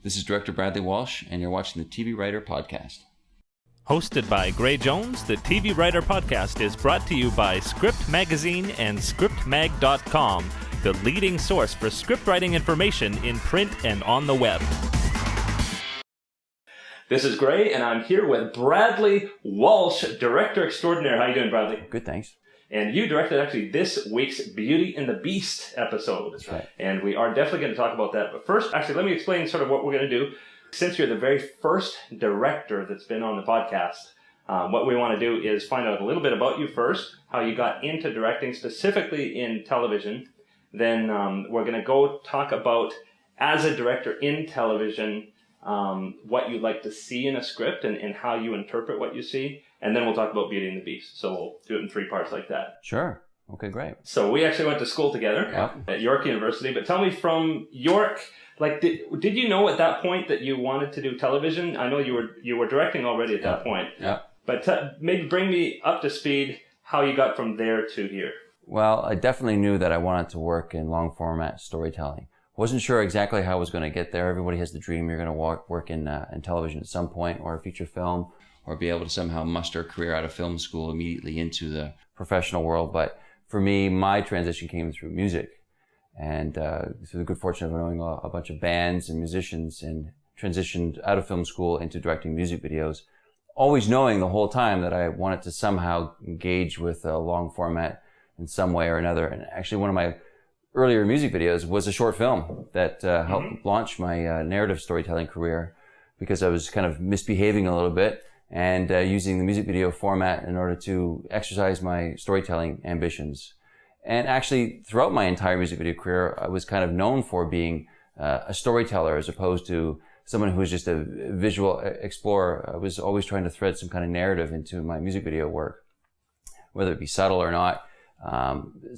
This is Director Bradley Walsh, and you're watching the TV Writer Podcast. Hosted by Gray Jones, the TV Writer Podcast is brought to you by Script Magazine and ScriptMag.com, the leading source for script writing information in print and on the web. This is Gray, and I'm here with Bradley Walsh, Director Extraordinaire. How you doing, Bradley? Good, thanks. And you directed actually this week's Beauty and the Beast episode. That's right. And we are definitely going to talk about that. But first, actually, let me explain sort of what we're going to do. Since you're the very first director that's been on the podcast, what we want to do is find out a little bit about you first, how you got into directing, specifically in television. Then we're going to go talk about, as a director in television, what you'd like to see in a script and how you interpret what you see. And then we'll talk about Beauty and the Beast. So we'll do it in 3 parts like that. Sure. Okay, great. So we actually went to school together at York University. But tell me, from York, like, did you know at that point that you wanted to do television? I know you were directing already at that point. Yeah. But maybe bring me up to speed how you got from there to here. Well, I definitely knew that I wanted to work in long format storytelling. Wasn't sure exactly how I was going to get there. Everybody has the dream you're going to work in television at some point, or a feature film, or be able to somehow muster a career out of film school immediately into the professional world. But for me, my transition came through music. And through the good fortune of knowing a bunch of bands and musicians, and transitioned out of film school into directing music videos, always knowing the whole time that I wanted to somehow engage with a long format in some way or another. And actually, one of my earlier music videos was a short film that helped launch my narrative storytelling career, because I was kind of misbehaving a little bit and using the music video format in order to exercise my storytelling ambitions. And actually, throughout my entire music video career, I was kind of known for being a storyteller as opposed to someone who was just a visual explorer. I was always trying to thread some kind of narrative into my music video work, whether it be subtle or not,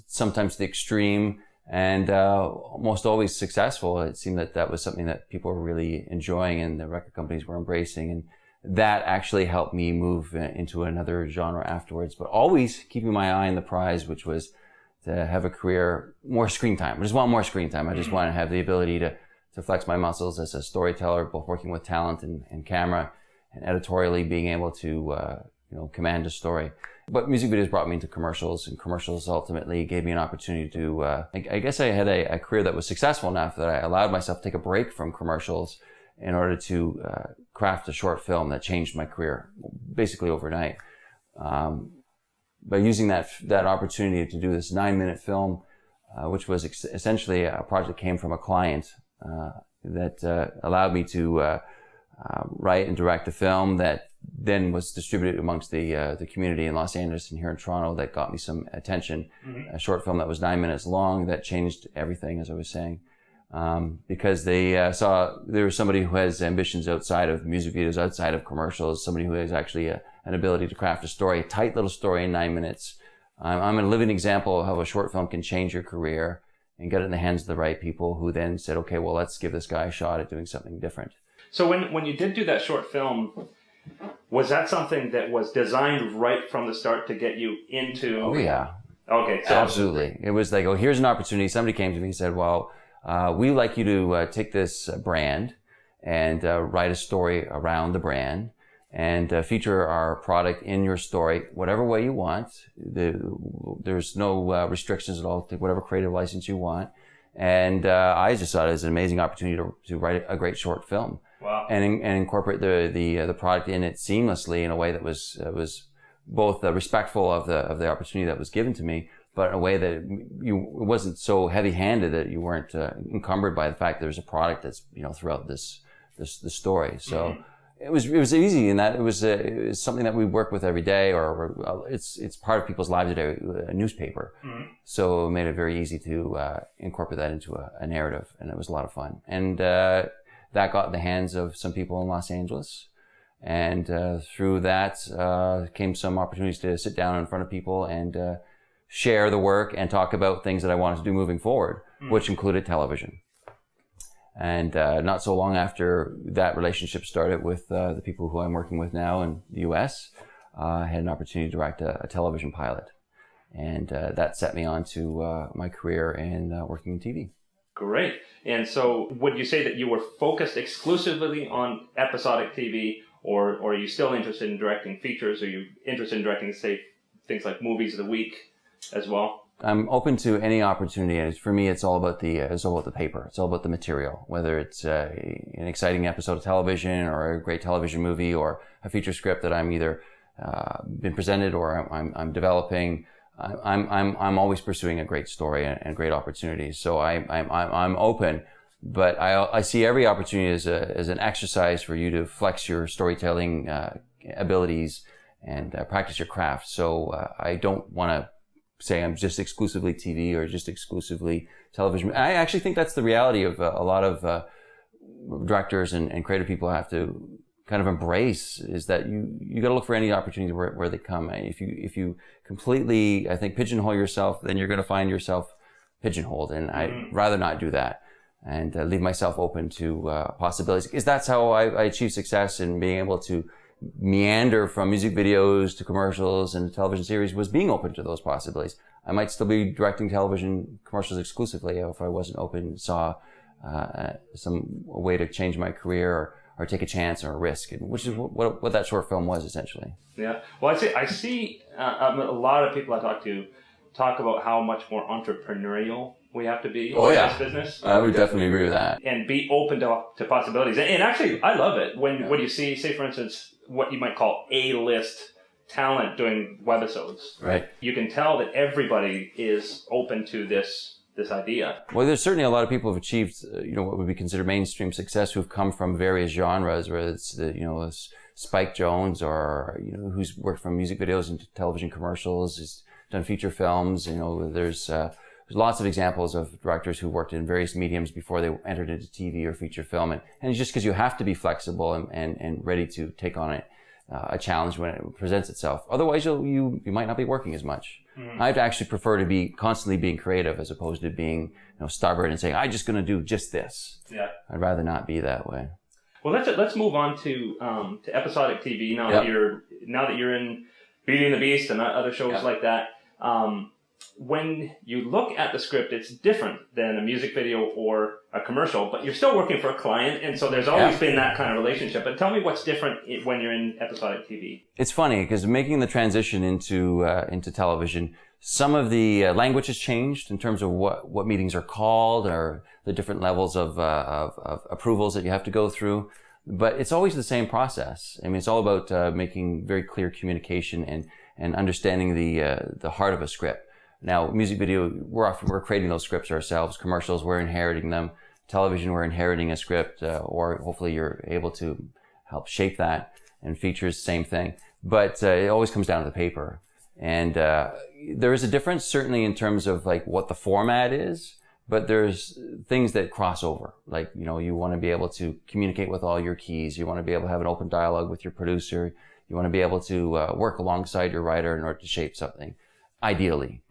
sometimes to the extreme, and almost always successful. It seemed that was something that people were really enjoying and the record companies were embracing. And that actually helped me move into another genre afterwards, but always keeping my eye on the prize, which was to have a career, more screen time. I just want more screen time. I just want to have the ability to flex my muscles as a storyteller, both working with talent and camera, and editorially being able to, command a story. But music videos brought me into commercials, and commercials ultimately gave me an opportunity to, I guess I had a career that was successful enough that I allowed myself to take a break from commercials in order to craft a short film that changed my career basically overnight. By using that opportunity to do this 9-minute film, which was essentially a project that came from a client that allowed me to write and direct a film that then was distributed amongst the community in Los Angeles and here in Toronto, that got me some attention. A short film that was 9 minutes long that changed everything, as I was saying, because they saw there was somebody who has ambitions outside of music videos, outside of commercials, somebody who has actually an ability to craft a story, a tight little story in 9 minutes. I'm a living example of how a short film can change your career and get it in the hands of the right people, who then said, okay, well, let's give this guy a shot at doing something different. So when you did do that short film, was that something that was designed right from the start to get you into... Oh, yeah. Okay. So absolutely. It was like, oh, here's an opportunity. Somebody came to me and said, well, we'd like you to take this brand and write a story around the brand, and feature our product in your story, whatever way you want. There's no restrictions at all. Take whatever creative license you want. And I just saw it as an amazing opportunity to write a great short film. Wow. And incorporate the product in it seamlessly in a way that was both respectful of the opportunity that was given to me, but in a way that it wasn't so heavy-handed that you weren't encumbered by the fact that there's a product that's throughout the story. So. It was easy in that it was something that we work with every day, or it's part of people's lives today, a newspaper. So it made it very easy to incorporate that into a narrative, and it was a lot of fun. And that got in the hands of some people in Los Angeles, and through that came some opportunities to sit down in front of people and share the work and talk about things that I wanted to do moving forward, which included television. And not so long after that relationship started with the people who I'm working with now in the U.S., I had an opportunity to direct a television pilot. And that set me on to my career in working in TV. Great. And so would you say that you were focused exclusively on episodic TV, or are you still interested in directing features? Are you interested in directing, say, things like movies of the week as well? I'm open to any opportunity, and for me, it's all about the paper. It's all about the material, whether it's an exciting episode of television or a great television movie or a feature script that I'm either been presented or I'm developing. I'm always pursuing a great story and great opportunities. So I'm open, but I see every opportunity as an exercise for you to flex your storytelling abilities and practice your craft. So I don't want to say I'm just exclusively TV or just exclusively television. I actually think that's the reality of a lot of directors and creative people have to kind of embrace, is that you got to look for any opportunity where they come. If you completely, I think, pigeonhole yourself, then you're going to find yourself pigeonholed, and I'd rather not do that and leave myself open to possibilities, because that's how I achieve success in being able to meander from music videos to commercials and television series, was being open to those possibilities. I might still be directing television commercials exclusively if I wasn't open, saw some way to change my career or take a chance or a risk, which is what that short film was essentially. Yeah. Well, I see a lot of people I talk to talk about how much more entrepreneurial we have to be in this business. I would definitely agree with that. And be open to possibilities. And actually, I love it when you see, say, for instance, what you might call A-list talent doing webisodes. Right. You can tell that everybody is open to this idea. Well, there's certainly a lot of people who've achieved, what would be considered mainstream success, who've come from various genres, whether it's Spike Jones or, who's worked from music videos into television commercials, has done feature films. There's lots of examples of directors who worked in various mediums before they entered into TV or feature film. And it's just because you have to be flexible and ready to take on a challenge when it presents itself. Otherwise, you might not be working as much. Mm-hmm. I'd actually prefer to be constantly being creative as opposed to being stubborn and saying, I'm just going to do just this. Yeah. I'd rather not be that way. Well, let's move on to episodic TV now that you're in Beauty and the Beast and other shows like that. When you look at the script, it's different than a music video or a commercial, but you're still working for a client, and so there's always been that kind of relationship. But tell me what's different when you're in episodic TV. It's funny, because making the transition into television, some of the language has changed in terms of what meetings are called or the different levels of approvals that you have to go through. But it's always the same process. I mean, it's all about making very clear communication and understanding the heart of a script. Now, music video, we're creating those scripts ourselves. Commercials, we're inheriting them. Television, we're inheriting a script, or hopefully you're able to help shape that. And features, same thing. But it always comes down to the paper. And there is a difference, certainly, in terms of like what the format is. But there's things that cross over. Like, you want to be able to communicate with all your keys. You want to be able to have an open dialogue with your producer. You want to be able to work alongside your writer in order to shape something, ideally.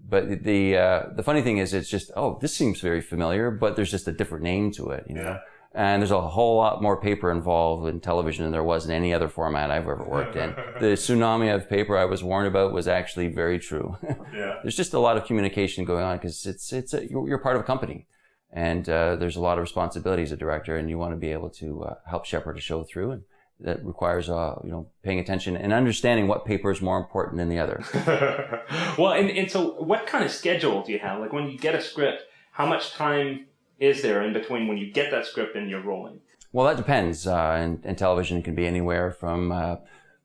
But the funny thing is, it's just, this seems very familiar, but there's just a different name to it, know? And there's a whole lot more paper involved in television than there was in any other format I've ever worked in. The tsunami of paper I was warned about was actually very true. There's just a lot of communication going on because you're part of a company, and there's a lot of responsibility as a director, and you want to be able to help shepherd a show through, and that requires paying attention and understanding what paper is more important than the other. Well, and so what kind of schedule do you have? Like when you get a script, how much time is there in between when you get that script and you're rolling? Well, that depends. And television can be anywhere from,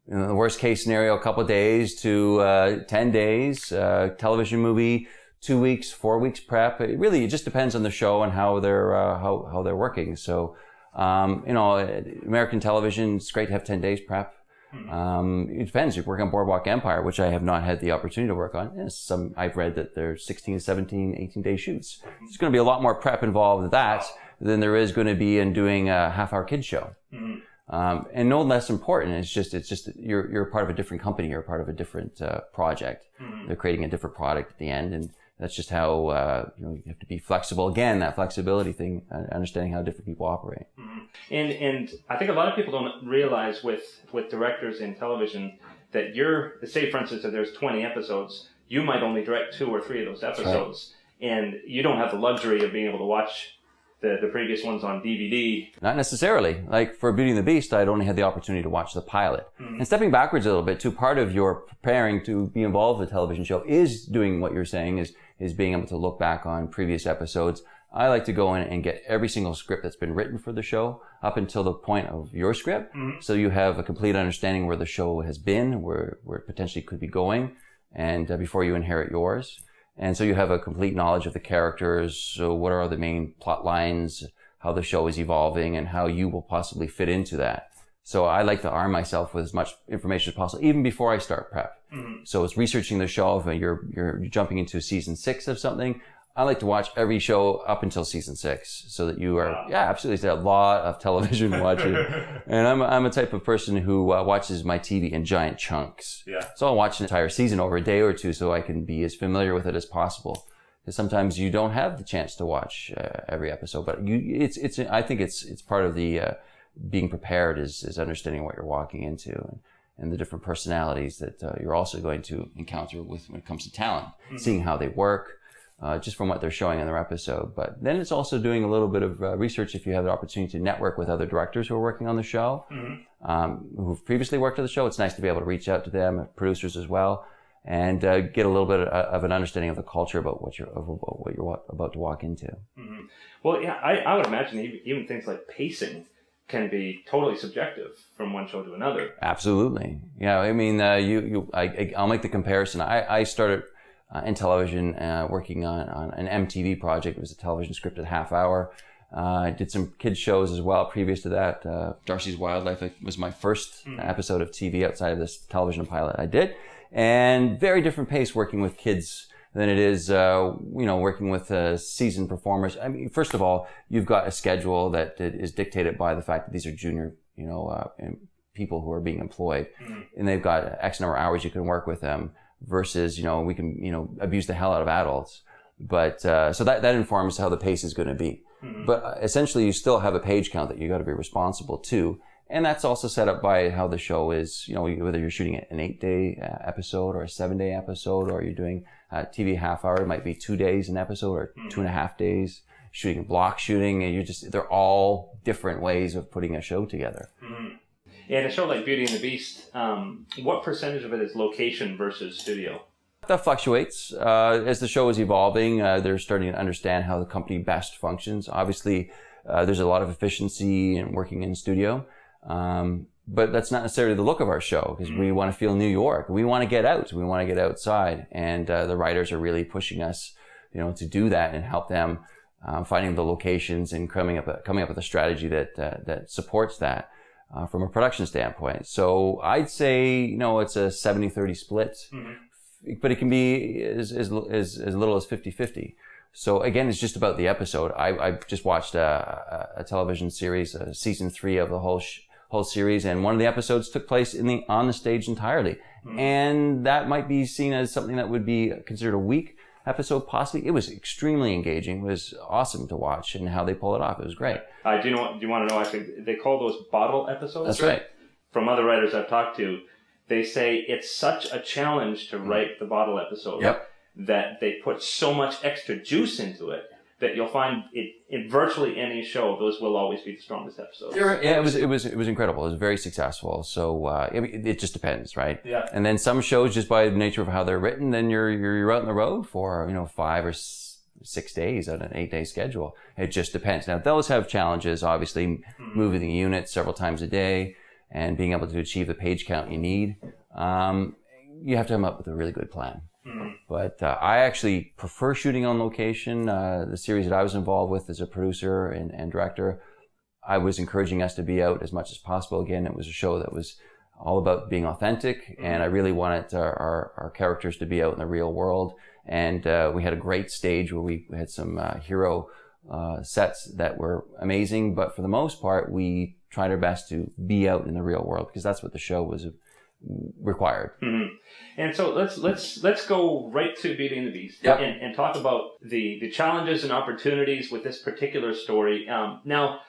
in the worst case scenario, a couple of days to 10 days. Television movie, 2 weeks, 4 weeks prep. It just depends on the show and how they're working. So, American television, it's great to have 10 days prep. It depends. You work on Boardwalk Empire, which I have not had the opportunity to work on. Yes, I've read that there's 16, 17, 18-day shoots. There's going to be a lot more prep involved with that than there is going to be in doing a half-hour kids show. And no less important. It's just you're part of a different company. You're part of a different project. They're creating a different product at the end, and that's just how you have to be flexible. Again, that flexibility thing, understanding how different people operate. And I think a lot of people don't realize with directors in television that say, for instance, that there's 20 episodes, you might only direct 2 or 3 of those episodes. and you don't have the luxury of being able to watch the previous ones on DVD. Not necessarily. Like for Beauty and the Beast, I'd only had the opportunity to watch the pilot. And stepping backwards a little bit too, part of your preparing to be involved with a television show is doing what you're saying, is being able to look back on previous episodes. I like to go in and get every single script that's been written for the show up until the point of your script. So you have a complete understanding where the show has been, where it potentially could be going, and before you inherit yours. And so you have a complete knowledge of the characters. So what are the main plot lines, how the show is evolving, and how you will possibly fit into that. So I like to arm myself with as much information as possible, even before I start prep. So it's researching the show. If you're jumping into season 6 of something, I like to watch every show up until season 6, so that you are, absolutely, it's a lot of television watching. And I'm a type of person who watches my TV in giant chunks. So I'll watch an entire season over a day or two, so I can be as familiar with it as possible. Because sometimes you don't have the chance to watch every episode, but I think it's part of the being prepared is understanding what you're walking into, and the different personalities that you're also going to encounter with when it comes to talent, seeing how they work. Just from what they're showing in their episode. But then it's also doing a little bit of research if you have the opportunity to network with other directors who are working on the show, who've previously worked on the show. It's nice to be able to reach out to them, producers as well, and get a little bit of an understanding of the culture about what you're about to walk into. Well, yeah, I would imagine even things like pacing can be totally subjective from one show to another. Absolutely. Yeah, I mean, I'll make the comparison. I started in television, working on an MTV project. It was a television scripted half hour. I did some kids shows as well previous to that. Darcy's Wildlife was my first episode of TV outside of this television pilot I did. And very different pace working with kids than it is, working with seasoned performers. I mean, first of all, you've got a schedule that is dictated by the fact that these are junior, people who are being employed. And they've got X number of hours you can work with them. Versus, we can, abuse the hell out of adults. But, so that informs how the pace is going to be. But essentially you still have a page count that you got to be responsible to. And that's also set up by how the show is, whether you're shooting an 8-day episode or a 7-day episode, or you're doing TV half hour, it might be 2 days an episode or 2.5 days, shooting block shooting. And they're all different ways of putting a show together. Yeah, in a show like Beauty and the Beast, what percentage of it is location versus studio? That fluctuates. As the show is evolving, they're starting to understand how the company best functions. Obviously, there's a lot of efficiency in working in studio. But that's not necessarily the look of our show, because we want to feel New York. We want to get out. We want to get outside. And the writers are really pushing us, to do that and help them finding the locations and coming up with a strategy that supports that. From a production standpoint. So I'd say, it's a 70-30 split, but it can be as little as 50-50. So again, it's just about the episode. I just watched a television series, season 3 of the whole series, and one of the episodes took place on the stage entirely. And that might be seen as something that would be considered a weak episode, possibly. It was extremely engaging. It was awesome to watch, and how they pull it off. It was great. Do you want to know, actually, they call those bottle episodes? That's right. From other writers I've talked to, they say it's such a challenge to write the bottle episode that they put so much extra juice into it that you'll find it in virtually any show, those will always be the strongest episodes. Yeah, it was incredible. It was very successful. So it just depends, right? Yeah. And then some shows, just by the nature of how they're written, then you're out on the road for 5 or 6 days on an 8-day schedule. It just depends. Now those have challenges, obviously, moving the unit several times a day and being able to achieve the page count you need. You have to come up with a really good plan. But I actually prefer shooting on location. The series that I was involved with as a producer and director, I was encouraging us to be out as much as possible. Again, it was a show that was all about being authentic, and I really wanted our characters to be out in the real world. And we had a great stage where we had some hero sets that were amazing, but for the most part, we tried our best to be out in the real world, because that's what the show was required. And so let's go right to Beauty and the Beast and talk about the challenges and opportunities with this particular story. Now,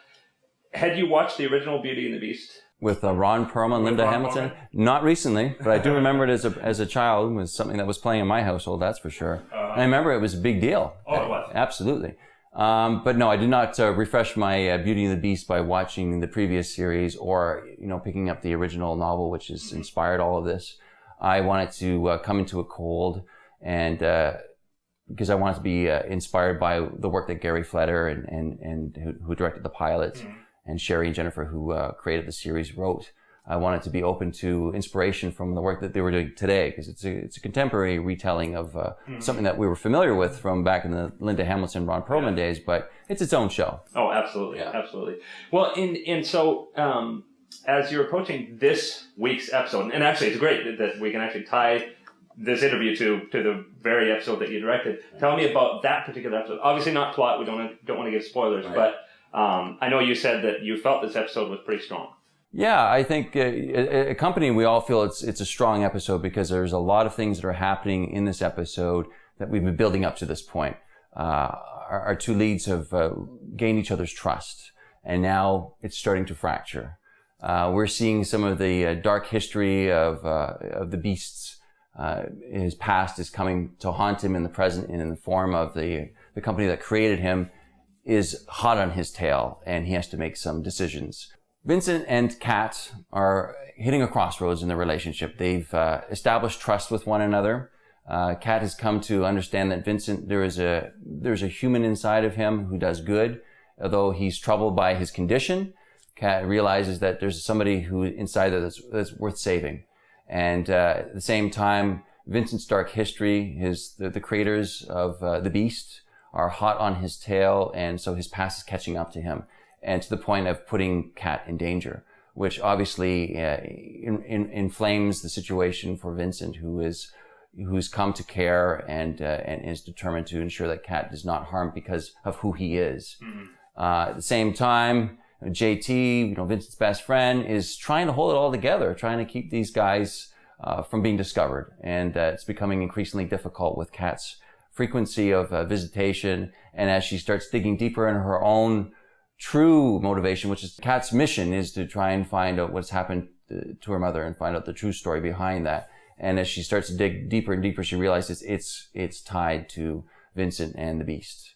had you watched the original Beauty and the Beast? With Ron Perlman and Linda Hamilton? Perlman? Not recently, but I do remember it as a child. It was something that was playing in my household, that's for sure. And I remember it was a big deal. Oh, it was? Absolutely. But no, I did not refresh my Beauty and the Beast by watching the previous series or, picking up the original novel, which has inspired all of this. I wanted to come into it cold, and because I wanted to be inspired by the work that Gary Fleder and who directed the pilot, and Sherry and Jennifer, who created the series, wrote. I wanted to be open to inspiration from the work that they were doing today, because it's a contemporary retelling of something that we were familiar with from back in the Linda Hamilton, Ron Perlman days, but it's its own show. Oh, absolutely, absolutely. Well, and so as you're approaching this week's episode, and actually it's great that we can actually tie this interview to the very episode that you directed. Tell me about that particular episode. Obviously not plot, we don't want to give spoilers, right. But I know you said that you felt this episode was pretty strong. Yeah, I think a company, we all feel it's a strong episode because there's a lot of things that are happening in this episode that we've been building up to this point. Our two leads have gained each other's trust, and now it's starting to fracture. We're seeing some of the dark history of the Beast's. His past is coming to haunt him in the present, and in the form of the company that created him is hot on his tail, and he has to make some decisions. Vincent and Kat are hitting a crossroads in their relationship. They've established trust with one another. Kat has come to understand that Vincent, there's a human inside of him who does good, although he's troubled by his condition. Kat realizes that there's somebody who inside that's worth saving. And at the same time, Vincent's dark history, the creators of the Beast are hot on his tail, and so his past is catching up to him, and to the point of putting Kat in danger, which obviously inflames the situation for Vincent, who's come to care and is determined to ensure that Kat is not harmed because of who he is. At the same time, JT, Vincent's best friend, is trying to hold it all together, trying to keep these guys from being discovered. And it's becoming increasingly difficult with Kat's frequency of visitation. And as she starts digging deeper in her own true motivation, which is Kat's mission, is to try and find out what's happened to her mother and find out the true story behind that. And as she starts to dig deeper and deeper, she realizes it's tied to Vincent and the Beast.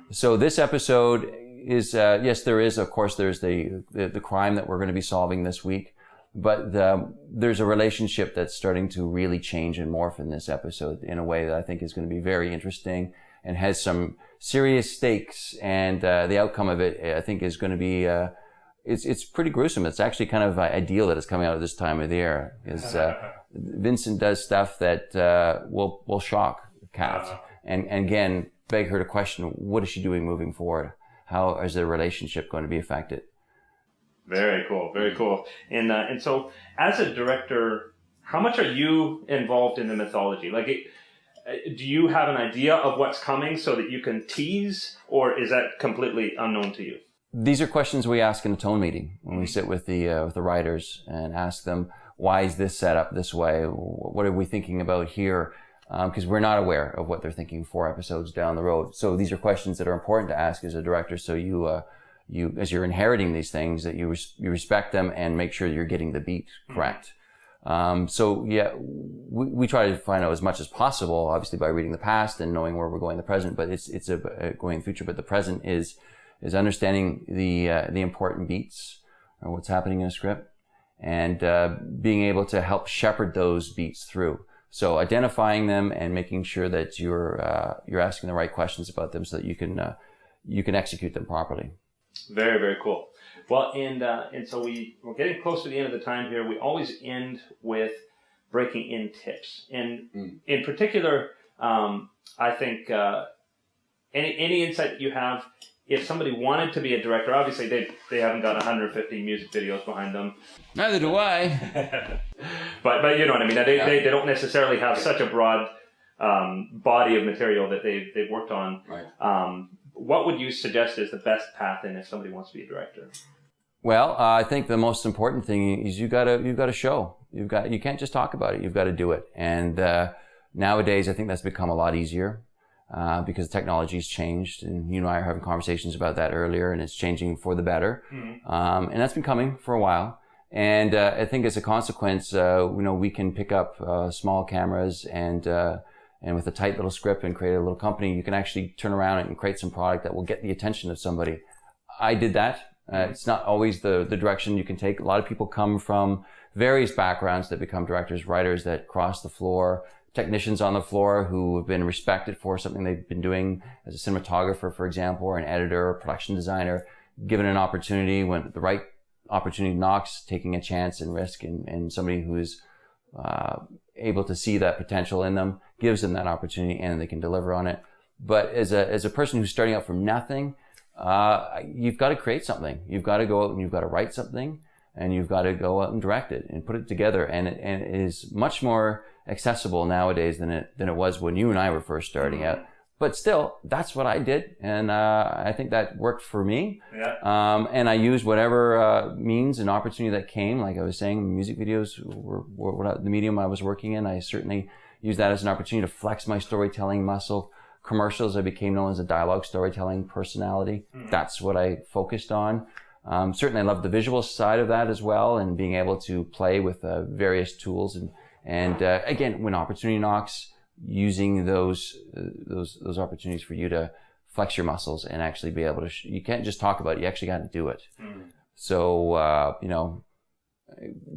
So this episode is, yes, there's the crime that we're going to be solving this week, but there's a relationship that's starting to really change and morph in this episode in a way that I think is going to be very interesting and has some serious stakes, and the outcome of it, I think, is going to be, it's pretty gruesome. It's actually kind of ideal that it's coming out at this time of the year, because Vincent does stuff that will shock Kat, and again, beg her to question, what is she doing moving forward? How is their relationship going to be affected? Very cool, very cool. And so, as a director, how much are you involved in the mythology? Like, do you have an idea of what's coming so that you can tease, or is that completely unknown to you? These are questions we ask in a tone meeting when we sit with the writers and ask them, why is this set up this way? What are we thinking about here? Because we're not aware of what they're thinking 4 episodes down the road. So these are questions that are important to ask as a director. So you as you're inheriting these things, that you respect them and make sure you're getting the beat correct. So yeah, we try to find out as much as possible, obviously by reading the past and knowing where we're going in the present. But it's a going future. But the present is understanding the important beats or what's happening in a script, and being able to help shepherd those beats through. So identifying them and making sure that you're asking the right questions about them so that you can execute them properly. Very, very cool. Well, and so we're getting close to the end of the time here. We always end with breaking in tips, and in particular, I think any insight that you have. If somebody wanted to be a director, obviously they haven't got 150 music videos behind them. Neither do I. but you know what I mean. They don't necessarily have such a broad body of material that they've worked on. Right. What would you suggest is the best path in if somebody wants to be a director? Well, I think the most important thing is you've got to show. You can't just talk about it. You've got to do it. And nowadays, I think that's become a lot easier. because technology's changed, and you and I are having conversations about that earlier, and it's changing for the better. And that's been coming for a while. And I think as a consequence, we can pick up small cameras and with a tight little script and create a little company, you can actually turn around and create some product that will get the attention of somebody. I did that. It's not always the direction you can take. A lot of people come from various backgrounds that become directors, writers that cross the floor, technicians on the floor who have been respected for something they've been doing as a cinematographer, for example, or an editor or production designer, given an opportunity when the right opportunity knocks, taking a chance and risk, and somebody who is able to see that potential in them gives them that opportunity and they can deliver on it. But as a person who's starting out from nothing, you've got to create something. You've got to go out and you've got to write something, and you've got to go out and direct it and put it together. And it is much more accessible nowadays than it was when you and I were first starting out. But still, that's what I did, and I think that worked for me. Yeah. And I used whatever means and opportunity that came. Like I was saying, music videos were the medium I was working in. I certainly used that as an opportunity to flex my storytelling muscle. Commercials, I became known as a dialogue storytelling personality. That's what I focused on. Certainly, I loved the visual side of that as well, and being able to play with various tools. And again, when opportunity knocks, using those opportunities for you to flex your muscles and actually be able to. You can't just talk about it; you actually got to do it. So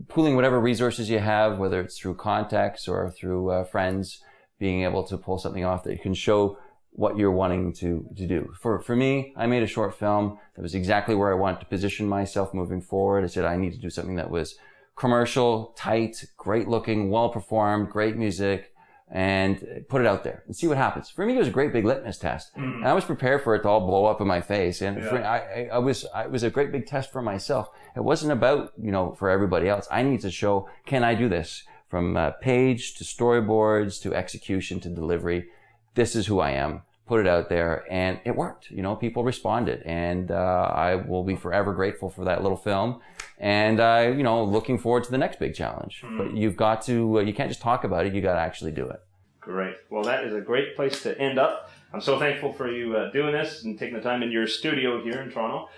pooling whatever resources you have, whether it's through contacts or through friends, being able to pull something off that you can show what you're wanting to do. For me, I made a short film that was exactly where I wanted to position myself moving forward. I said I need to do something that was commercial, tight, great looking, well performed, great music, and put it out there and see what happens. For me, it was a great big litmus test. And I was prepared for it to all blow up in my face. And it was a great big test for myself. It wasn't about, for everybody else. I need to show, can I do this? From page to storyboards to execution to delivery. This is who I am. Put it out there, and it worked. People responded, and I will be forever grateful for that little film. And looking forward to the next big challenge. But you've got to, you can't just talk about it. You got to actually do it. Great. Well, that is a great place to end up. I'm so thankful for you doing this and taking the time in your studio here in Toronto.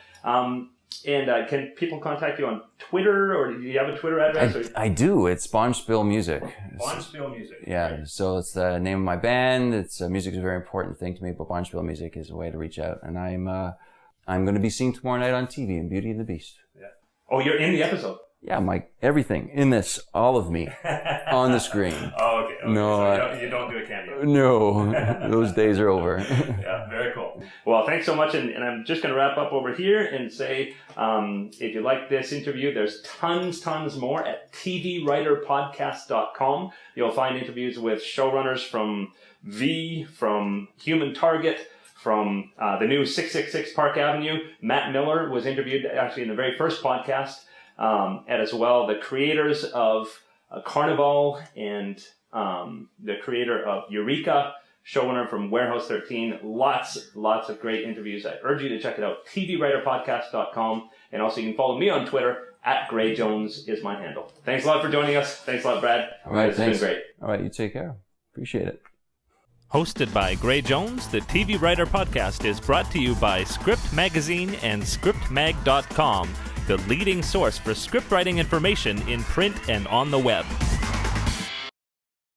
And can people contact you on Twitter, or do you have a Twitter address? I do. It's Bonspiel Music. Bonspiel Music. Yeah. Right. So it's the name of my band. Music is a very important thing to me, but Bonspiel Music is a way to reach out. And I'm going to be seen tomorrow night on TV in Beauty and the Beast. Yeah. Oh, you're in the episode? Yeah, everything in this, all of me, on the screen. Oh, okay. No, so you don't do a cameo. No, those days are over. Yeah, very cool. Well, thanks so much, and I'm just going to wrap up over here and say, if you like this interview, there's tons more at tvwriterpodcast.com. You'll find interviews with showrunners from V, from Human Target, from the new 666 Park Avenue. Matt Miller was interviewed actually in the very first podcast. And as well, the creators of Carnival and the creator of Eureka, showrunner from Warehouse 13. Lots of great interviews. I urge you to check it out. tvwriterpodcast.com. And also you can follow me on Twitter. @GrayJones is my handle. Thanks a lot for joining us. Thanks a lot, Brad. All right, thanks. It's been great. All right, you take care. Appreciate it. Hosted by Gray Jones, the TV Writer Podcast is brought to you by Script Magazine and ScriptMag.com, the leading source for script writing information in print and on the web.